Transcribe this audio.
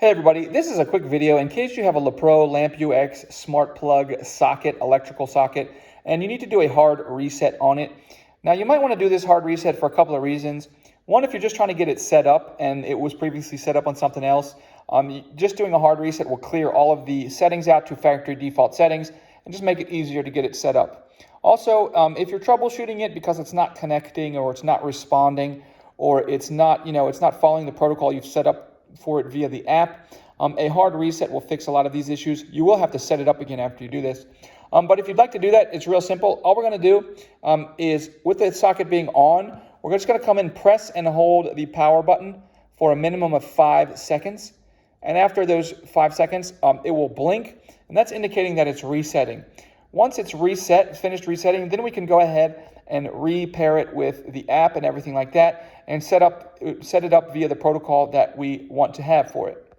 Hey everybody, this is a quick video in case you have a Lepro LampUX smart plug socket, electrical socket, and you need to do a hard reset on it. Now you might want to do this hard reset for a couple of reasons. One, if you're just trying to get it set up and it was previously set up on something else, just doing a hard reset will clear all of the settings out to factory default settings and just make it easier to get it set up. Also, if you're troubleshooting it because it's not connecting or it's not responding or it's not following the protocol you've set up for it via the app, a hard reset will fix a lot of these issues. You will have to set it up again after you do this. But if you'd like to do that, it's real simple. All we're going to do is, with the socket being on, we're just going to come in, press and hold the power button for a minimum of 5 seconds. And after those 5 seconds, it will blink, and that's indicating that it's resetting. Once it's finished resetting, then we can go ahead and repair it with the app and everything like that, and set it up via the protocol that we want to have for it.